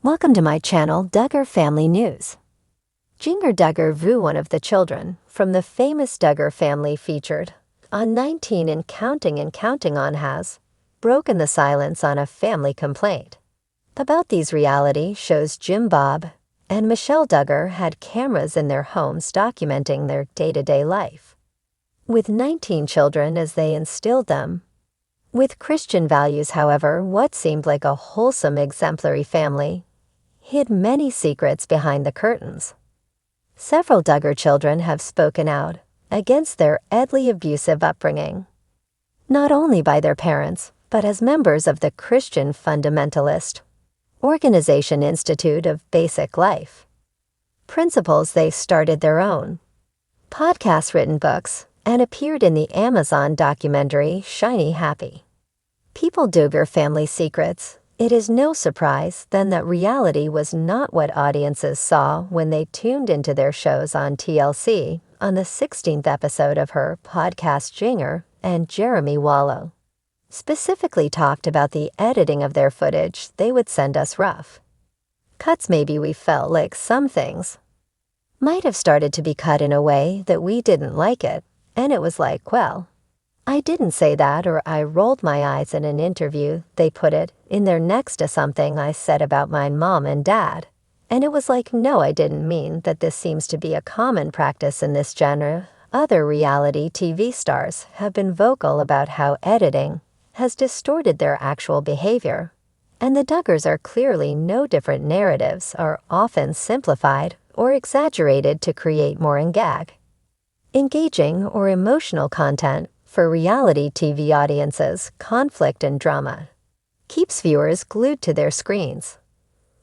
Welcome to my channel, Duggar Family News. Jinger Duggar Vu, one of the children from the famous Duggar family, featured on 19 and Counting on, has broken the silence on a family complaint about these reality shows. Jim Bob and Michelle Duggar had cameras in their homes documenting their day-to-day life, with 19 children as they instilled them with Christian values. However, what seemed like a wholesome, exemplary family hid many secrets behind the curtains. Several Duggar children have spoken out against their deadly abusive upbringing, not only by their parents, but as members of the Christian fundamentalist organization Institute of Basic Life Principles. They started their own podcasts, written books, and appeared in the Amazon documentary Shiny Happy People Duggar Family Secrets. It is no surprise, then, that reality was not what audiences saw when they tuned into their shows on TLC. On the 16th episode of her podcast, Jinger and Jeremy Wallow specifically talked about the editing of their footage. They would send us rough cuts. Maybe we felt like some things might have started to be cut in a way that we didn't like it, and it was like, well, I didn't say that, or I rolled my eyes in an interview. They put it in there next to something I said about my mom and dad, and it was like, no, I didn't mean that. This seems to be a common practice in this genre. Other reality TV stars have been vocal about how editing has distorted their actual behavior, and the Duggars are clearly no different. Narratives are often simplified or exaggerated to create more engaging or emotional content. For reality TV audiences, conflict and drama keeps viewers glued to their screens.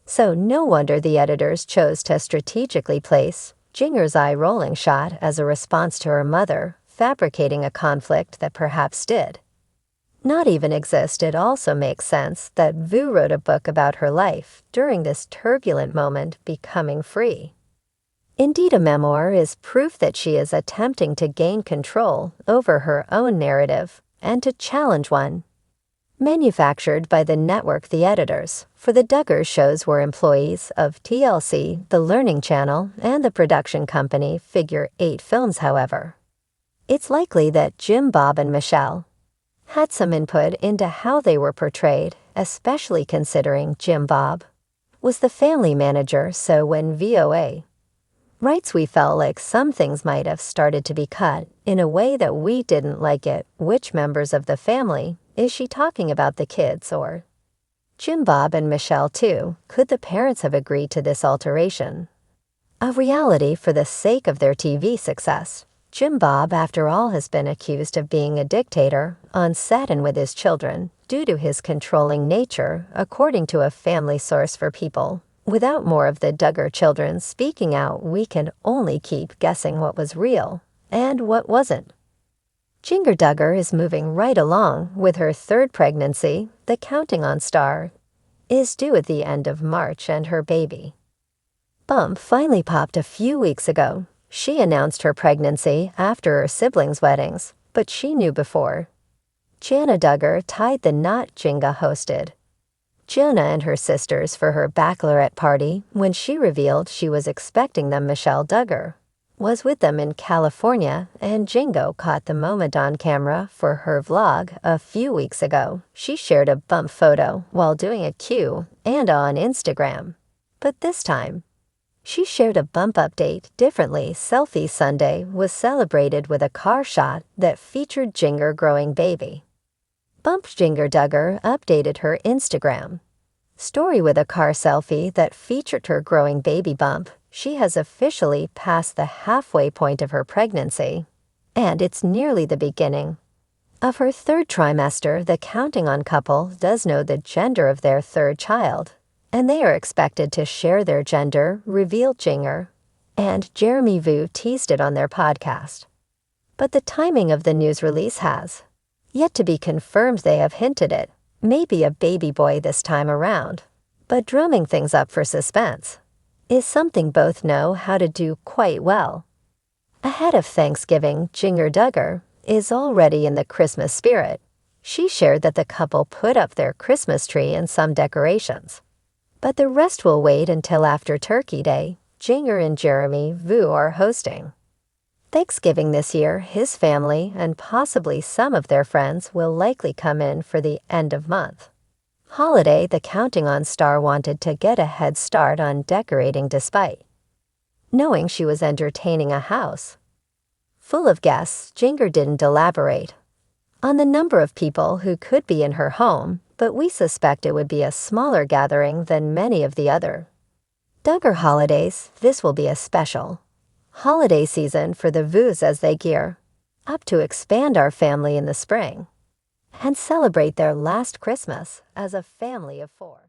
So no wonder the editors chose to strategically place Jinger's eye-rolling shot as a response to her mother fabricating a conflict that perhaps did not even exist. It also makes sense that Vu wrote a book about her life during this turbulent moment, becoming free. Indeed, a memoir is proof that she is attempting to gain control over her own narrative and to challenge one manufactured by the network. The editors for the Duggar shows were employees of TLC, the Learning Channel, and the production company Figure 8 Films. However, it's likely that Jim, Bob, and Michelle had some input into how they were portrayed, especially considering Jim Bob was the family manager. So when VOA writes, we felt like some things might have started to be cut in a way that we didn't like it. Which members of the family is she talking about? The kids or Jim, Bob, and Michelle too? Could the parents have agreed to this alteration of reality for the sake of their TV success? Jim Bob, after all, has been accused of being a dictator on set and with his children due to his controlling nature, according to a family source. For people without more of the Duggar children speaking out, we can only keep guessing what was real and what wasn't. Jinger Duggar is moving right along with her third pregnancy. The Counting on star is due at the end of March, and her baby bump finally popped a few weeks ago. She announced her pregnancy after her siblings' weddings, but she knew before. Jana Duggar tied the knot. Jinga hosted Jana and her sisters for her bachelorette party. When she revealed she was expecting them, Michelle Duggar was with them in California, and Jingo caught the moment on camera for her vlog a few weeks ago. She shared a bump photo while doing a Q and on Instagram, but this time she shared a bump update differently. Selfie Sunday was celebrated with a car shot that featured Jinger growing baby bump. Jinger Duggar updated her Instagram story with a car selfie that featured her growing baby bump. She has officially passed the halfway point of her pregnancy, and it's nearly the beginning of her third trimester. The Counting on couple does know the gender of their third child, and they are expected to share their gender reveal. Jinger and Jeremy Vu teased it on their podcast, but the timing of the news release has yet to be confirmed. They have hinted it may be a baby boy this time around, but drumming things up for suspense is something both know how to do quite well. Ahead of Thanksgiving, Jinger Duggar is already in the Christmas spirit. She shared that the couple put up their Christmas tree and some decorations, But the rest will wait until after Turkey Day. Jinger and Jeremy Vu are hosting. Thanksgiving this year, his family and possibly some of their friends will likely come in for the end of month holiday. The Counting On star wanted to get a head start on decorating despite knowing she was entertaining a house full of guests. Jinger didn't elaborate on the number of people who could be in her home, but we suspect it would be a smaller gathering than many of the other Duggar holidays. This will be a special holiday season for the Vus as they gear up to expand our family in the spring and celebrate their last Christmas as a family of 4.